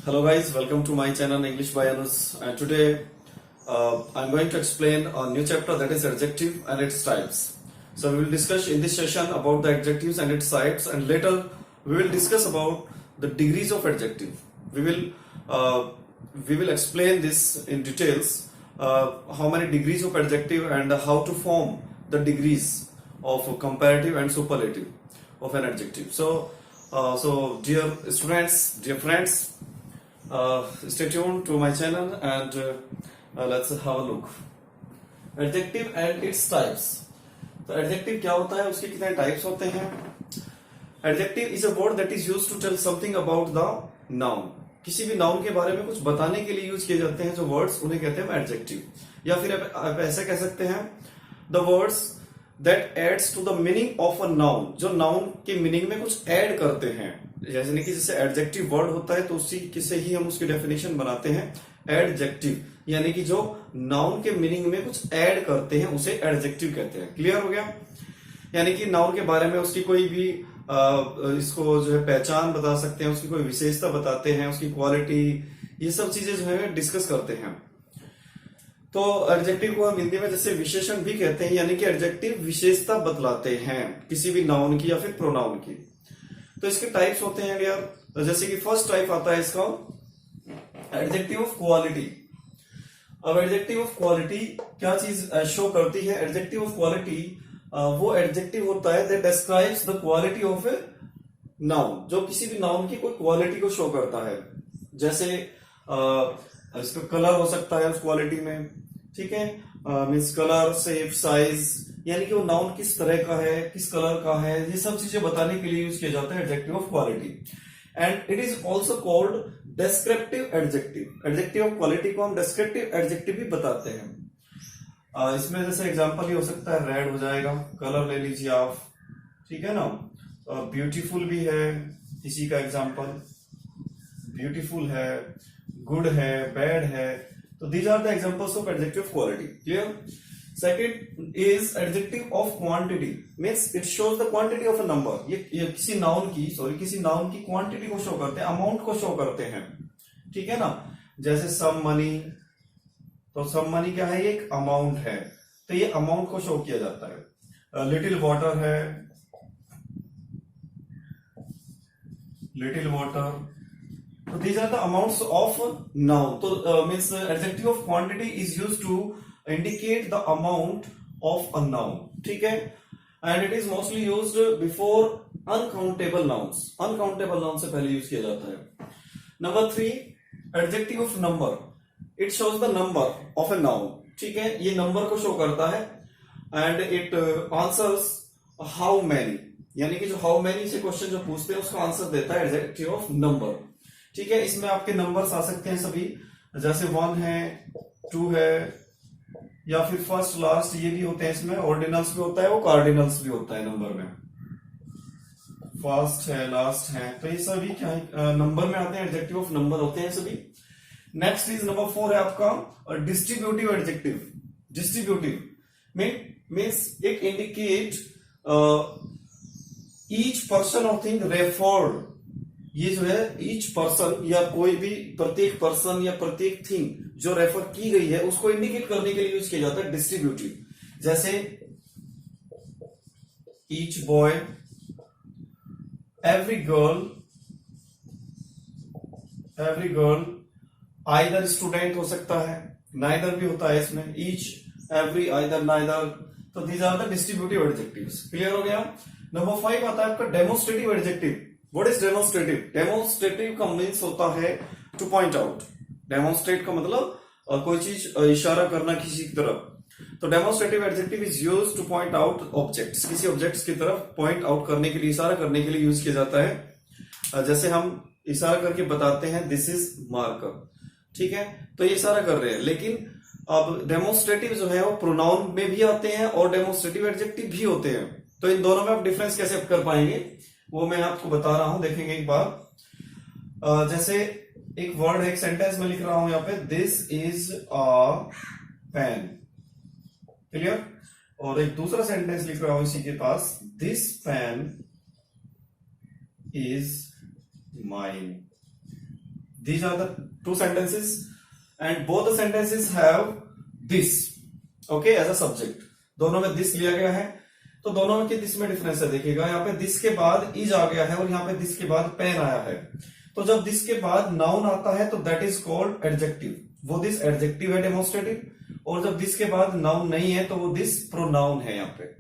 Hello guys, welcome to my channel English by Anush, and today I'm going to explain a new chapter, that is adjective and its types. So we will discuss in this session about the adjectives and its types, and later we will discuss about the degrees of adjective. We will explain this in details, how many degrees of adjective and how to form the degrees of comparative and superlative of an adjective. So dear students, dear friends, stay tuned to my channel and let's have a look. Adjective and its types. तो adjective क्या होता है, उसके कितने types होते हैं? Adjective is a word that is used to tell something about the noun. किसी भी noun के बारे में कुछ बताने के लिए यूज किए जाते हैं जो words, उन्हें कहते हैं adjective. या फिर आप ऐसे कह सकते हैं the words that adds to the meaning of a noun, जो noun के meaning में कुछ add करते हैं. जैसे एडजेक्टिव वर्ड होता है तो उसी से ही हम उसकी डेफिनेशन बनाते हैं एडजेक्टिव, यानी कि जो नाउन के मीनिंग में कुछ ऐड करते हैं उसे एडजेक्टिव कहते हैं. क्लियर हो गया? यानी कि नाउन के बारे में उसकी कोई भी इसको जो है पहचान बता सकते हैं, उसकी कोई विशेषता बताते हैं, उसकी क्वालिटी, ये सब चीजें जो है डिस्कस करते हैं. तो एडजेक्टिव को हम हिंदी में जैसे विशेषण भी कहते हैं, यानी कि एडजेक्टिव विशेषता बतलाते हैं किसी भी नाउन की या फिर प्रोनाउन की. तो इसके टाइप्स होते हैं यार, जैसे कि फर्स्ट टाइप आता है इसका एडजेक्टिव ऑफ क्वालिटी. अब एडजेक्टिव ऑफ क्वालिटी क्या चीज शो करती है? एडजेक्टिव ऑफ क्वालिटी वो एडजेक्टिव होता है that describes the quality of a noun, जो किसी भी नाउन की कोई क्वालिटी को शो करता है. जैसे इसका कलर हो सकता है उस क्वालिटी में, ठीक है, मीन्स कलर, शेप, साइज, यानी कि वो नाउन किस तरह का है, किस कलर का है, ये सब चीजें बताने के लिए यूज किया जाता है adjective of quality. And it is also called descriptive adjective. Adjective of quality को हम डेस्क्रिप्टिव एडजेक्टिव भी बताते हैं. इसमें जैसे एग्जांपल ये हो सकता है रेड हो जाएगा, कलर ले लीजिए आप, ठीक है ना. ब्यूटीफुल भी है इसी का एग्जांपल, ब्यूटीफुल है, गुड है, बैड है. तो these are the examples of adjective of quality. Clear? Second is adjective of quantity, means it shows the quantity of a number. ये किसी नाउन की क्वांटिटी को शो करते हैं, अमाउंट को शो करते हैं, ठीक है ना. जैसे सम मनी, तो सम मनी क्या है? ये एक अमाउंट है, तो ये अमाउंट को शो किया जाता है. लिटिल वाटर है, लिटिल वाटर, तो these are the amounts of noun. तो means adjective of quantity is used to indicate the amount of a noun, ठीक है. and it is mostly used before uncountable nouns. uncountable noun से पहले use किया जाता है. Number 3, adjective of number. it shows the number of a noun, ठीक है, ये नंबर को शो करता है. and it answers how many, यानी कि जो how many से क्वेश्चन जो पूछते हैं उसका आंसर देता है adjective of number, ठीक है. इसमें आपके नंबर्स आ सकते हैं सभी, जैसे 1 है, 2 है, या फिर फर्स्ट लास्ट, ये भी होते हैं. इसमें ऑर्डिनल्स भी होता है, वो कार्डिनल्स भी होता है नंबर में. फर्स्ट है, लास्ट है, तो ये सभी क्या है, नंबर में आते हैं, एडजेक्टिव ऑफ नंबर होते हैं सभी. नेक्स्ट इज नंबर 4 है आपका distributive adjective. Distributive means it indicate each person और थिंग रेफर्ड. ये जो है ईच पर्सन या कोई भी प्रत्येक पर्सन या प्रत्येक थिंग जो रेफर की गई है उसको इंडिकेट करने के लिए यूज किया जाता है डिस्ट्रीब्यूटिव. जैसे each boy, every girl, either student हो सकता है, नाइदर भी होता है इसमें, ईच, एवरी, आइदर, नाइदर. तो these are the distributive adjectives. Clear हो गया? नंबर 5 आता है आपका demonstrative adjective. What is demonstrative? Demonstrative का मीन्स होता है टू पॉइंट आउट. डेमोन्स्ट्रेट का मतलब कोई चीज इशारा करना किसी की तरफ. तो demonstrative adjective is used two point out objects. किसी ऑब्जेक्ट्स की तरफ पॉइंट आउट करने के लिए, इशारा करने के लिए यूज किया जाता है. जैसे हम इशारा करके बताते हैं दिस इज मार्कर, ठीक है, तो ये इशारा कर रहे हैं. लेकिन अब डेमोन्स्ट्रेटिव जो है वो प्रोनाउन में भी आते हैं और डेमोन्स्ट्रेटिव एडजेक्टिव भी होते हैं. तो इन दोनों में आप डिफरेंस कैसे कर पाएंगे वो मैं आपको बता रहा हूं, देखेंगे एक बार. जैसे एक वर्ड है, एक सेंटेंस में लिख रहा हूं यहाँ पे, this is a pen. Clear? और एक दूसरा सेंटेंस लिख रहा हूं इसी के पास, this pen is mine. These are the two sentences and both the sentences have this, okay, as a subject. दोनों में this लिया गया है, तो दोनों में दिस में डिफरेंस है। देखिएगा यहाँ पे दिस के बाद इज आ गया है और यहाँ पे दिस के बाद पेन आया है। तो जब दिस के बाद नाउन आता है तो दैट इज कॉल्ड एडजेक्टिव, वो दिस एडजेक्टिव है डेमोन्स्ट्रेटिव, और जब दिस के बाद नाउन नहीं है तो वो दिस प्रोनाउन है। यहाँ पे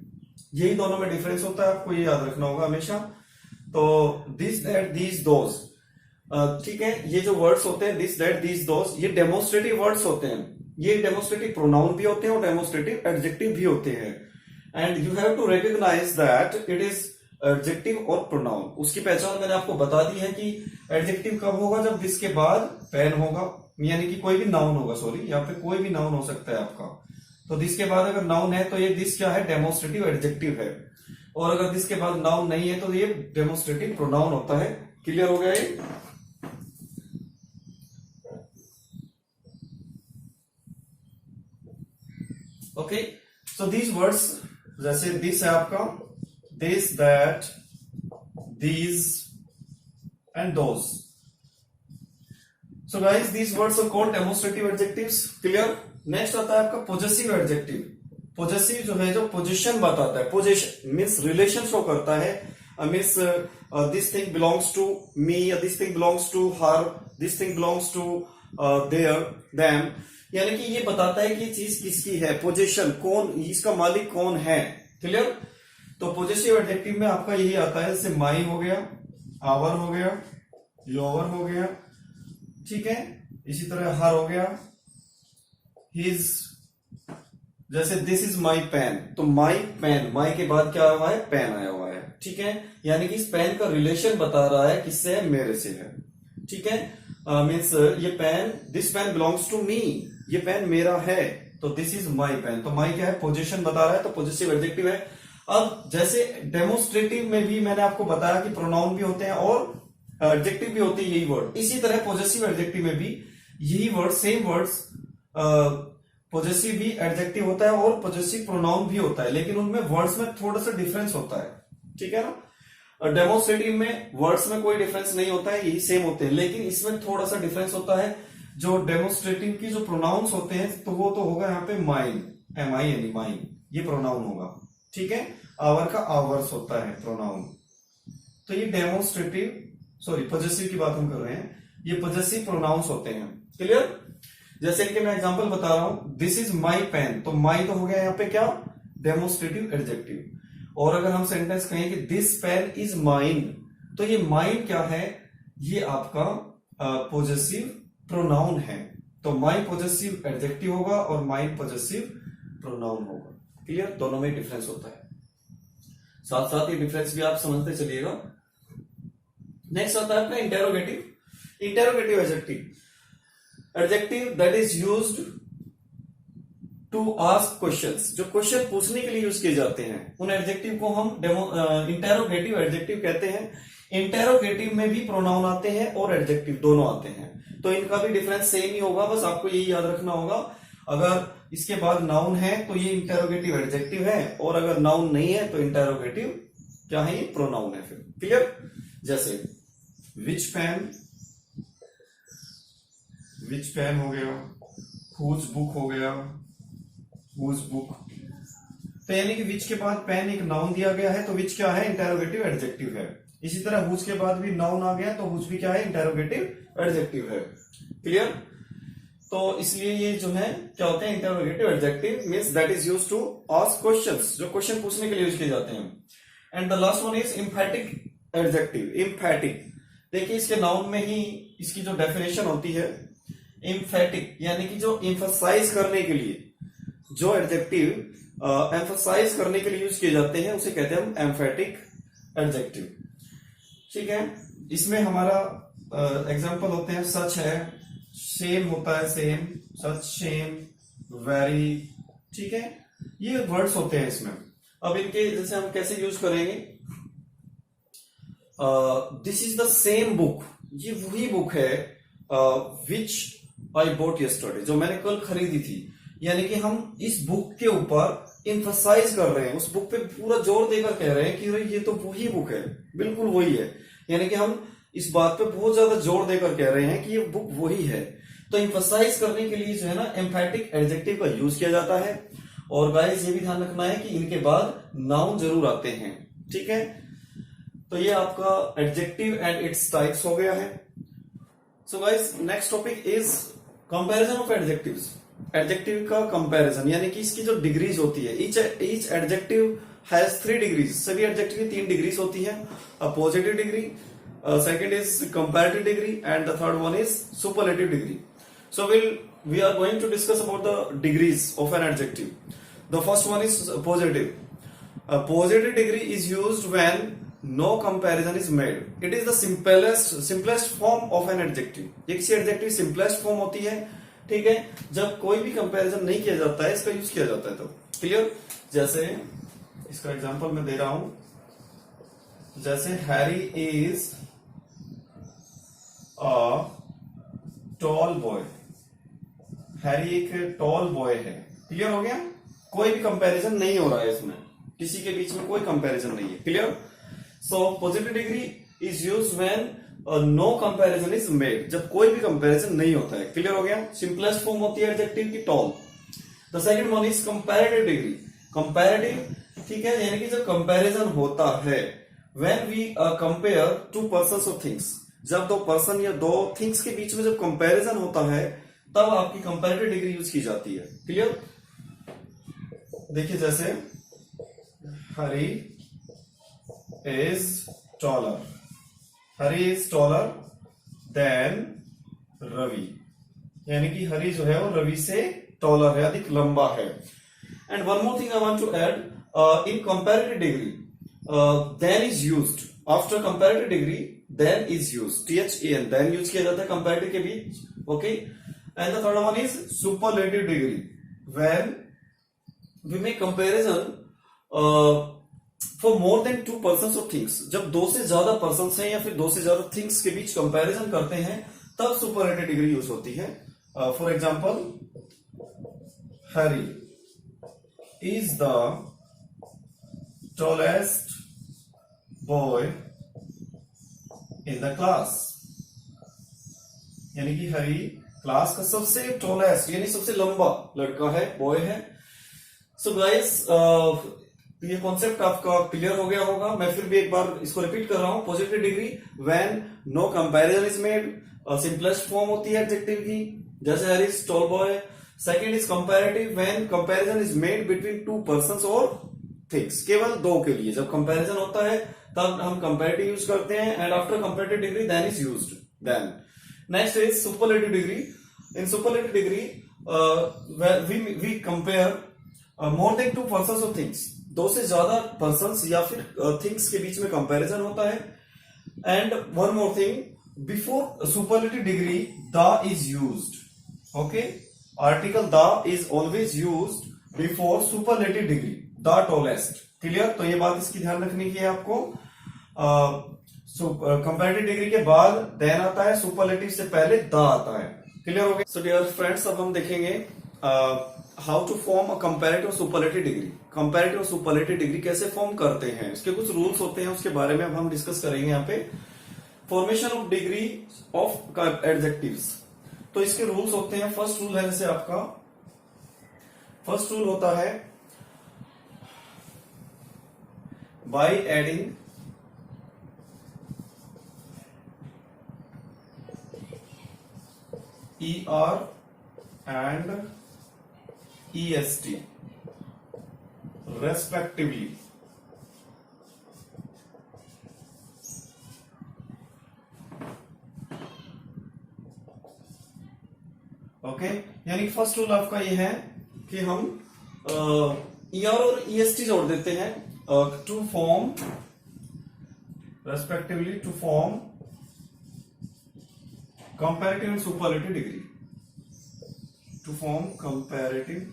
यही दोनों में डिफरेंस होता है, आपको ये याद रखना होगा हमेशा। तो दिस दैट दीज दोज, ठीक है, ये जो वर्ड्स होते हैं दिस दैट दीज दोज, ये डेमोन्स्ट्रेटिव वर्ड्स होते हैं। ये डेमोन्स्ट्रेटिव प्रोनाउन भी होते हैं और डेमोन्स्ट्रेटिव एडजेक्टिव भी होते हैं। And you have to recognise that it is adjective और प्रोनाउन। उसकी पहचान मैंने आपको बता दी है कि एडजेक्टिव कब होगा, जब दिस के बाद पेन होगा, यानी कि कोई भी नाउन होगा, सॉरी यहाँ पे कोई भी नाउन हो सकता है आपका। तो दिस के बाद अगर नाउन है तो ये दिस क्या है, डेमोन्स्ट्रेटिव एडजेक्टिव है, और अगर दिस के बाद नाउन नहीं है तो ये डेमोन्स्ट्रेटिव प्रोनाउन होता है। क्लियर हो गया ये? ओके, सो दीज वर्ड्स, जैसे दिस है आपका, this that these and those. So guys these words are called demonstrative adjectives. Clear? Next आता है आपका पॉजेसिव एडजेक्टिव। पॉजेसिव जो है, जो पोजीशन बताता है, पोजीशन मीन्स रिलेशन शो करता है, means this thing belongs to me, या this thing belongs to her, this thing belongs to their, them, यानी कि ये बताता है कि ये चीज किसकी है, पोजीशन कौन, इसका मालिक कौन है। क्लियर? तो पॉजेसिव एडजेक्टिव में आपका यही आता है, जैसे माई हो गया, आवर हो गया, योवर हो गया, ठीक है, इसी तरह हर हो गया, हिज, जैसे दिस इज माई पेन, तो माई पेन, माई के बाद क्या आया हुआ है, पेन आया हुआ है, ठीक है, यानी कि इस पेन का रिलेशन बता रहा है किससे है, मेरे से है, ठीक है। मीन्स ये pen, this pen belongs to me, ये पेन मेरा है, तो दिस इज माई पेन, तो माई क्या है, पोजीशन बता रहा है, तो पॉजेसिव एडजेक्टिव है। अब जैसे डेमोन्स्ट्रेटिव में भी मैंने आपको बताया कि प्रोनाउन भी होते हैं और एडजेक्टिव भी होते हैं, यही वर्ड, इसी तरह पॉजेसिव एडजेक्टिव में भी यही वर्ड, सेम वर्ड्स, पॉजेसिव भी एडजेक्टिव होता है और पॉजेसिव प्रोनाउन भी होता है, लेकिन उनमें वर्ड्स में थोड़ा सा डिफरेंस होता है, ठीक है ना। डेमोन्स्ट्रेटिव में वर्ड्स में कोई डिफरेंस नहीं होता है, यही सेम होते हैं, लेकिन इसमें थोड़ा सा डिफरेंस होता है। जो डेमोन्स्ट्रेटिव की जो प्रोनाउंस होते हैं तो वो तो होगा यहाँ पे माइन, MIN, माइन, ये प्रोनाउन होगा, ठीक है। आवर का आवर्स होता है प्रोनाउन। तो ये डेमोन्स्ट्रेटिव, सॉरी पॉजेसिव की बात हम कर रहे हैं, ये पॉजेसिव प्रोनाउंस होते हैं। क्लियर? जैसे कि मैं एग्जांपल बता रहा हूं, दिस इज माई पेन, तो माई तो हो गया यहाँ पे क्या, डेमोन्स्ट्रेटिव एडजेक्टिव। और अगर हम सेंटेंस कहें कि दिस पेन इज माइन, तो ये माइन क्या है, ये आपका पॉजेसिव प्रोनाउन है। तो माई पॉजेसिव एडजेक्टिव होगा और माइन पॉजेसिव प्रोनाउन होगा। क्लियर? दोनों में डिफरेंस होता है, साथ साथ ये डिफरेंस भी आप समझते चलिएगा। नेक्स्ट आता है अपना interrogative. Interrogative adjective, adjective that is used to ask questions, जो क्वेश्चन पूछने के लिए यूज किए जाते हैं, उन एडजेक्टिव को हम इंटेरोगेटिव एडजेक्टिव कहते हैं। इंटेरोगेटिव में भी प्रोनाउन आते हैं और एडजेक्टिव दोनों आते हैं, तो इनका भी डिफरेंस सेम ही होगा, बस आपको यही याद रखना होगा। अगर इसके बाद नाउन है तो ये इंटेरोगेटिव एडजेक्टिव है, और अगर नाउन नहीं है तो इंटेरोगेटिव क्या है, ये प्रोनाउन है फिर। क्लियर? जैसे विच पेन, विच पेन हो गया, हुज बुक हो गया, हुज बुक, तो यानी कि विच के बाद पेन एक नाउन दिया गया है, तो विच क्या है, इंटेरोगेटिव एडजेक्टिव है। इसी तरह हुज के बाद भी नाउन आ गया तो हुज भी क्या है, इंटेरोगेटिव एडजेक्टिव है। क्लियर? तो इसलिए ये जो है क्या होते हैं, interrogative adjective means that is used to ask questions, जो क्वेश्चन पूछने के लिए यूज किए जाते हैं। And the last one is emphatic adjective. Emphatic, देखिए इसके नाउन में ही इसकी जो डेफिनेशन होती है, एम्फैटिक यानी कि जो एम्फसाइज करने के लिए, जो एडजेक्टिव एम्फसाइज करने के लिए यूज किए जाते हैं उसे कहते हैं हम एम्फैटिक एडजेक्टिव, ठीक है। इसमें हमारा एग्जांपल होते हैं, सच है, सेम होता है, सेम, सच, सेम, वेरी, ठीक है, ये वर्ड्स होते हैं इसमें। अब इनके जैसे हम कैसे यूज करेंगे, this is the same book, ये वही बुक है विच आई बॉट यस्टरडे, जो मैंने कल खरीदी थी, यानी कि हम इस बुक के ऊपर एम्फसाइज कर रहे हैं, उस बुक पे पूरा जोर देकर कह रहे हैं कि ये तो वही बुक है, बिल्कुल वही है, यानी कि हम इस बात पे बहुत ज्यादा जोर देकर कह रहे हैं कि ये बुक वही है। तो एम्फसाइज करने के लिए जो है ना एम्फैटिक एडजेक्टिव का यूज किया जाता है। और गाइस ये भी ध्यान रखना है कि इनके बाद नाउन जरूर आते हैं, ठीक है। तो ये आपका एडजेक्टिव एंड इट्स टाइप्स हो गया है। So guys next topic is comparison of adjectives. Adjective का कंपैरिजन यानी कि इसकी जो डिग्रीज होती है, ईच एडजेक्टिव हैज 3 डिग्रीज। सभी एडजेक्टिव की 3 डिग्रीज होती है। Positive degree, second is comparative degree and the third one is superlative degree. So we are going to discuss about the degrees of an adjective. The first one is positive. A positive degree is used when no comparison is made. It is the simplest form of an adjective. एक सी adjective simplest form होती है, ठीक है, जब कोई भी comparison नहीं किया जाता है इसका यूज किया जाता है। तो क्लियर, जैसे इसका एग्जांपल मैं दे रहा हूं, जैसे Harry is a tall boy. Harry एक टॉल बॉय है। क्लियर हो गया, कोई भी कंपैरिजन नहीं हो रहा है इसमें, किसी के बीच में कोई कंपैरिजन नहीं है। Clear. So positive degree is used when no comparison is made, जब कोई भी कंपैरिजन नहीं होता है। क्लियर हो गया, सिंपलेस्ट फॉर्म होती है एडजेक्टिव की tall. The second one is comparative degree. Comparative, ठीक है, यानी कि जब कंपैरिजन होता है when we compare two persons और थिंग्स, जब दो पर्सन या दो थिंग्स के बीच में जब कंपैरिजन होता है तब आपकी कंपैरेटिव डिग्री यूज की जाती है। क्लियर। देखिए जैसे Hari is taller, Hari is taller than Ravi, यानी कि हरी जो है वो रवि से टॉलर है, अधिक लंबा है। And one more thing I want to add, in comparative degree than is used after comparative degree, than is used, THEN, than use किया जाता है कंपैरेटिव के बीच। Okay. And the third one is superlative degree, when we make comparison for more than 2 persons और things, जब 2 से ज्यादा persons हैं या फिर 2 से ज्यादा थिंग्स के बीच कंपैरिजन करते हैं तब सुपरलेटिव डिग्री यूज होती है। For example, Harry is the tallest boy in the class, यानी कि हरी क्लास का सबसे टॉलेस्ट यानी सबसे लंबा लड़का है, बॉय है। सो गाइस ये कॉन्सेप्ट आपका क्लियर हो गया होगा। मैं फिर भी एक बार इसको रिपीट कर रहा हूं। Positive degree when no comparison is made, simplest form होती है एडजेक्टिव की, जैसे Harry is tall boy. Second is comparative when comparison is made between 2 persons और थिंग्स, केवल 2 के लिए जब कंपैरिजन होता है तब हम कंपैरेटिव यूज करते हैं। And after comparative degree than is used. Then next is superlative degree. In superlative degree we compare more than 2 persons और थिंग्स, 2 से ज्यादा पर्सन्स या फिर थिंग्स के बीच में कंपैरिजन होता है। And one more thing, before superlative degree the is used. Okay, article the is always used before superlative degree, the tallest. Clear. तो ये बात इसकी ध्यान रखने की है आपको। कंपैरेटिव डिग्री के बाद देन आता है, सुपरलेटिव से पहले द आता है। क्लियर हो गया। सो डियर फ्रेंड्स, अब हम देखेंगे how to form a comparative superlative degree. Comparative superlative degree कैसे फॉर्म करते हैं, इसके कुछ रूल्स होते हैं, उसके बारे में अब हम डिस्कस करेंगे यहाँ पे। Formation of degree of adjectives, तो इसके रूल्स होते हैं। फर्स्ट रूल है जैसे आपका, फर्स्ट रूल होता है by adding ER and EST respectively। Okay, यानी फर्स्ट रूल आपका ये है कि हम ER और EST जोड़ देते हैं to form respectively, to form comparative and superlative degree, to form comparative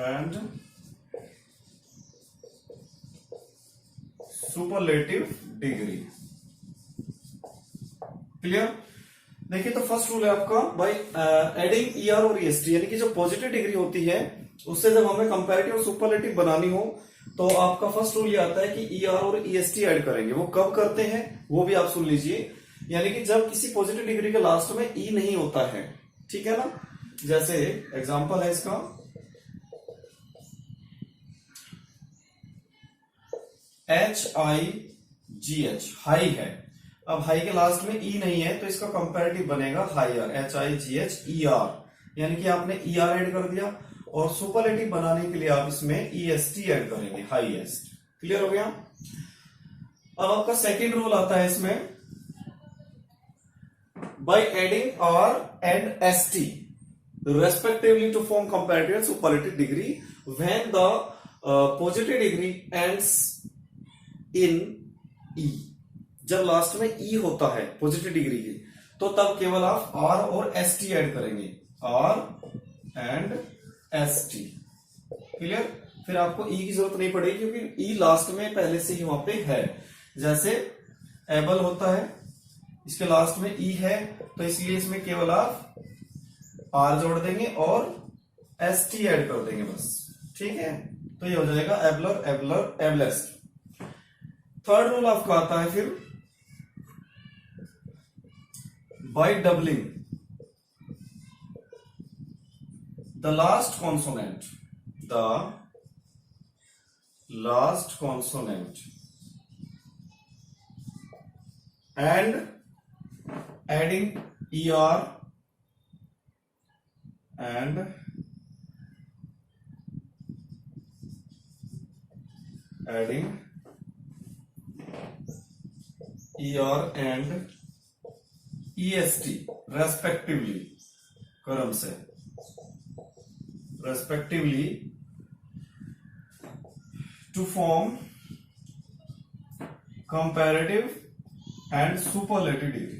and superlative degree। Clear. देखिए तो फर्स्ट रूल है आपका बाय एडिंग ER और EST, यानी कि जो पॉजिटिव डिग्री होती है उससे जब हमें कंपैरेटिव और सुपरलेटिव बनानी हो तो आपका फर्स्ट रूल ये आता है कि ई आर और ई एस टी ऐड करेंगे। वो कब करते हैं वो भी आप सुन लीजिए, यानी कि जब किसी पॉजिटिव डिग्री के लास्ट में ई नहीं होता है, ठीक है ना। जैसे एग्जांपल है इसका, HIGH हाई है। अब हाई के लास्ट में ई नहीं है तो इसका कंपैरेटिव बनेगा हायर, HIGHER, यानी कि आपने ER ऐड कर दिया और सुपरलेटिव बनाने के लिए आप इसमें EST ऐड करेंगे, हाईएस्ट। क्लियर हो गया। अब आपका सेकंड रूल आता है इसमें, by adding R and ST respectively to form comparative and superlative degree when the positive degree ends in E। जब लास्ट में E होता है पॉजिटिव डिग्री के, तो तब केवल आप R और ST ऐड करेंगे, R and ST। क्लियर। फिर आपको E की जरूरत नहीं पड़ेगी क्योंकि E लास्ट में पहले से ही वहां पे है। जैसे एबल होता है, इसके लास्ट में ई है तो इसलिए इसमें केवल आप आर जोड़ देंगे और एस टी ऐड कर देंगे बस, ठीक है। तो ये हो जाएगा abler, abler, ablest. Third rule आपका आता है फिर, by doubling the last consonant, and adding ER and EST respectively, क्रम से respectively to form comparative and superlative degree।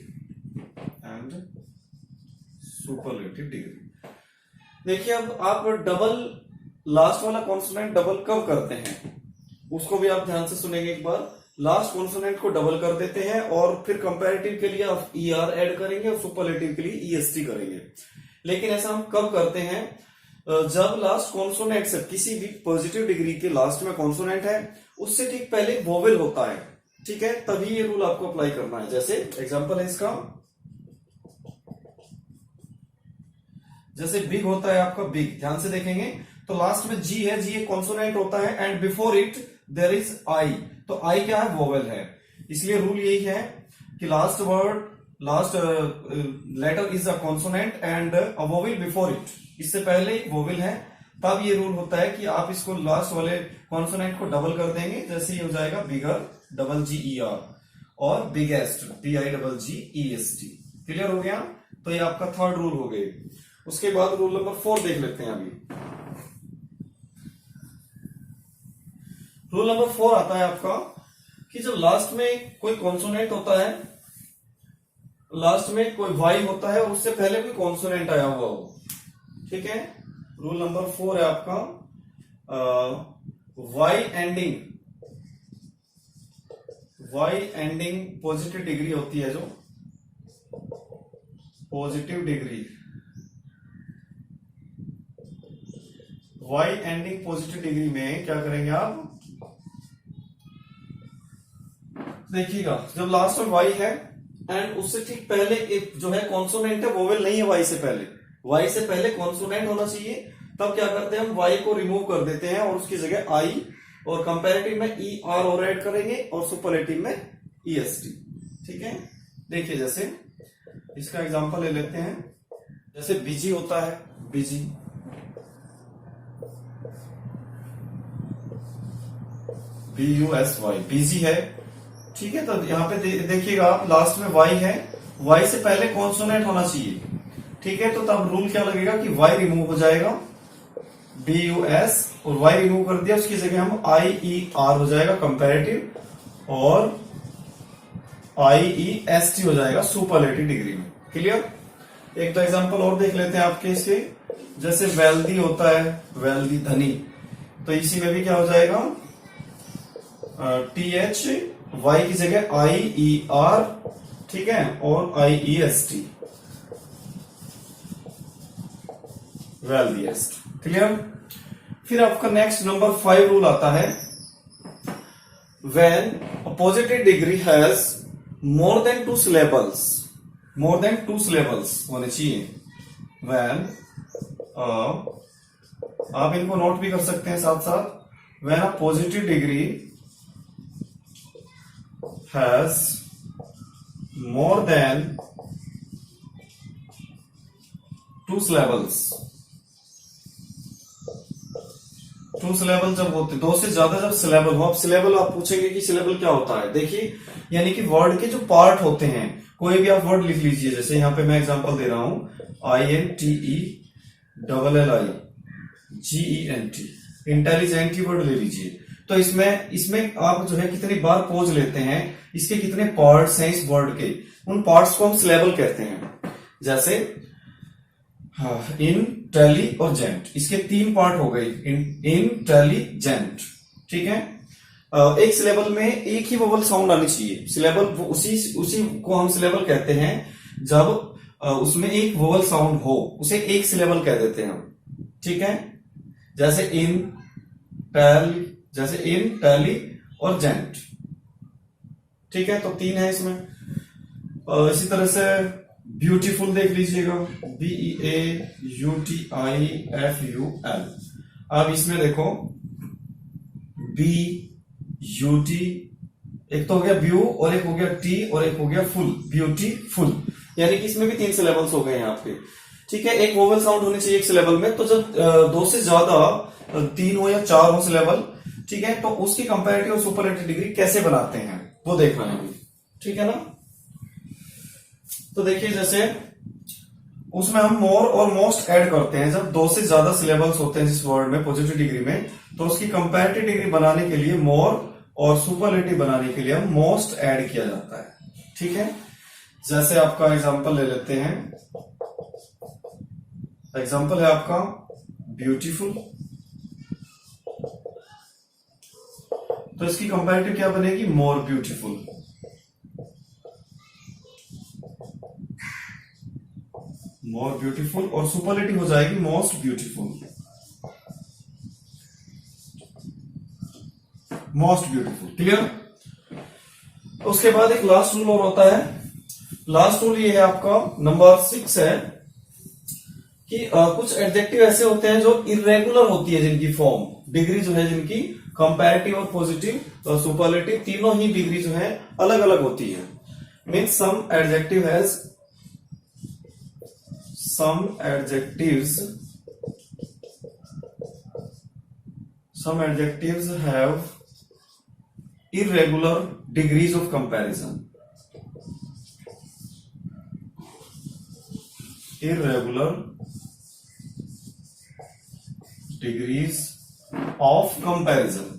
देखिए अब आप डबल, लास्ट वाला कॉन्सोनेंट डबल कब करते हैं उसको भी आप ध्यान से सुनेंगे एक बार। लास्ट कॉन्सोनेंट को डबल कर देते हैं और फिर कंपैरेटिव के लिए आप ER ऐड करेंगे और सुपरलेटिव के लिए EST करेंगे। लेकिन ऐसा हम कब करते हैं, जब लास्ट कॉन्सोनेंट से, किसी भी पॉजिटिव डिग्री के लास्ट में कॉन्सोनेंट है उससे ठीक पहले वोवेल होता है, ठीक है, तभी ये रूल आपको अप्लाई करना है। जैसे एग्जांपल है इसका, जैसे बिग होता है आपका बिग, ध्यान से देखेंगे तो लास्ट में जी है, जी एक कॉन्सोनेंट होता है and before it there is I, तो आई क्या है, वोवेल है। इसलिए रूल यही है कि last word, last letter is a consonant and a vowel before it, इससे पहले वोवेल है, तब ये रूल होता है कि आप इसको लास्ट वाले कॉन्सोनेंट को डबल कर देंगे। जैसे ये हो जाएगा बिगर, डबल GER, और बिगेस्ट, BIGGEST। क्लियर हो गया। तो ये आपका थर्ड रूल हो गए। उसके बाद रूल नंबर 4 देख लेते हैं अभी। रूल नंबर 4 आता है आपका कि जब लास्ट में कोई कॉन्सोनेंट होता है, लास्ट में कोई वाई होता है और उससे पहले कोई कॉन्सोनेंट आया हुआ हो, ठीक है। रूल नंबर 4 है आपका, वाई एंडिंग पॉजिटिव डिग्री होती है, जो positive degree, Y ending positive degree में क्या करेंगे आप, देखिएगा जब लास्ट में वाई है एंड उससे ठीक पहले एक जो है कॉन्सोनेंट है, वोवेल नहीं है वाई से पहले, वाई से पहले कॉन्सोनेंट होना चाहिए, तब क्या करते हैं हम वाई को रिमूव कर देते हैं और उसकी जगह आई, और कंपैरेटिव में ER और ऐड करेंगे और सुपरलेटिव में EST, ठीक है। देखिए जैसे इसका एग्जांपल ले लेते हैं, जैसे बिजी होता है, बिजी, BUSY, बिजी है, ठीक है। तो यहां पे देखिएगा आप, लास्ट में वाई है, वाई से पहले कॉन्सोनेंट होना चाहिए, ठीक है। तो तब रूल क्या लगेगा कि वाई रिमूव हो जाएगा, BUS, और वाई रिमूव कर दिया, उसकी जगह हम IER हो जाएगा कंपैरेटिव, और IEST हो जाएगा सुपरलेटिव डिग्री में। क्लियर। एक तो एग्जांपल और देख लेते हैं आपके इसके, जैसे वेल्दी होता है, वेल्दी धनी, तो इसी में भी क्या हो जाएगा, TH, वाई की जगह IER, ठीक है, और IEST, वेल्दीएस्ट। क्लियर। फिर आपका नेक्स्ट नंबर 5 रूल आता है, when a positive degree has more than two syllables, more than two syllables होने चाहिए। when आप इनको नोट भी कर सकते हैं साथ साथ। when a positive degree has more than two syllables, two syllable जब होते, दो से ज्यादा जब सिलेबल हो, आप सिलेबल आप पूछेंगे कि सिलेबल क्या होता है। देखिए यानी कि वर्ड के जो पार्ट होते हैं, कोई भी आप वर्ड लिख लीजिए, जैसे यहां पे मैं एग्जांपल दे रहा हूं, INTELLIGENT, इंटेलिजेंट वर्ड ले लीजिए। तो इसमें आप जो है कितनी बार पॉज लेते हैं, इसके कितने पार्ट्स हैं इस वर्ड के, उन पार्ट्स को हम सिलेबल कहते हैं। जैसे इंटेली और जेंट, इसके तीन पार्ट हो गए, इंटेलिजेंट, ठीक है। एक सिलेबल में एक ही वोवल साउंड आनी चाहिए। सिलेबल उसी को हम सिलेबल कहते हैं जब उसमें एक वोवल साउंड हो, उसे एक सिलेबल कह देते हैं हम, ठीक है। जैसे इंटेली और जेंट, ठीक है। तो तीन है इसमें। इसी तरह से ब्यूटीफुल देख लीजिएगा, BEAUTIFUL। अब इसमें देखो BUT, एक तो हो गया ब्यू और एक हो गया टी और एक हो गया फुल, ब्यूटीफुल, यानी कि इसमें भी तीन सिलेबल्स हो गए हैं आपके, ठीक है। एक वोवल साउंड होनी चाहिए एक सिलेबल में। तो जब दो से ज्यादा, तीन हो या चार हो सिलेबल, ठीक है, तो उसकी कंपैरेटिव और सुपरलेटिव डिग्री कैसे बनाते हैं वो देखना है, ठीक है ना। तो देखिए जैसे उसमें हम मोर और मोस्ट ऐड करते हैं। जब दो से ज्यादा सिलेबल्स होते हैं जिस वर्ड में पॉजिटिव डिग्री में, तो उसकी कंपैरेटिव डिग्री बनाने के लिए मोर और सुपरलेटिव बनाने के लिए हम मोस्ट ऐड किया जाता है, ठीक है। जैसे आपका एग्जांपल ले लेते हैं, एग्जांपल है आपका ब्यूटीफुल, तो इसकी कंपैरेटिव क्या बनेगी, मोर ब्यूटीफुल। मोर ब्यूटीफुल, और सुपरलेटिव हो जाएगी most beautiful, most beautiful, clear. उसके बाद एक लास्ट रूल और होता है। लास्ट रूल ये है आपका नंबर 6 है कि कुछ एडजेक्टिव ऐसे होते हैं जो इरेगुलर होती है, जिनकी फॉर्म डिग्री जो है, जिनकी कंपैरेटिव और पॉजिटिव और सुपरलेटिव तीनों ही डिग्री जो है अलग अलग होती है। Means some adjectives have irregular degrees of comparison. Irregular degrees of comparison,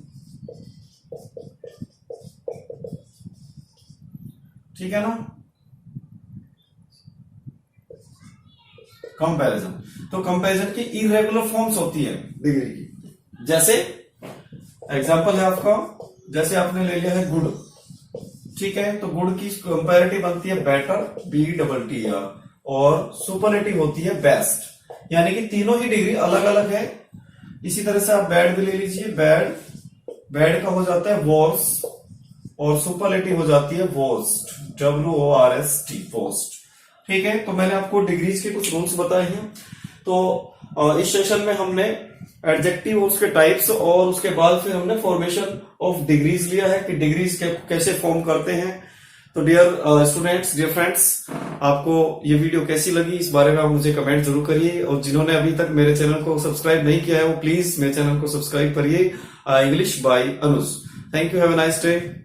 ठीक है ना। कंपैरिजन, तो कंपैरिजन की इरेगुलर फॉर्म्स होती है डिग्री की। जैसे एग्जांपल है आपका, जैसे आपने ले लिया है गुड, ठीक है, तो गुड की कंपैरेटिव बनती है बेटर, BETTER, और सुपरलेटिव होती है बेस्ट, यानी कि तीनों ही डिग्री अलग अलग है। इसी तरह से आप बैड भी ले लीजिए, बैड का हो जाता है वर्स, और सुपरलेटिव हो जाती है वर्स्ट, WORST, वर्स्ट, ठीक है। तो मैंने आपको डिग्रीज के कुछ रूल्स बताए हैं। तो इस सेशन में हमने एडजेक्टिव और उसके टाइप्स, और उसके बाद फिर हमने फॉर्मेशन ऑफ डिग्रीज लिया है कि डिग्रीज कैसे फॉर्म करते हैं। तो डियर स्टूडेंट्स, डियर फ्रेंड्स, आपको ये वीडियो कैसी लगी इस बारे में आप मुझे कमेंट जरूर करिए, और जिन्होंने अभी तक मेरे चैनल को सब्सक्राइब नहीं किया है वो प्लीज मेरे चैनल को सब्सक्राइब करिए, English by Anuj. Thank you, have a nice day.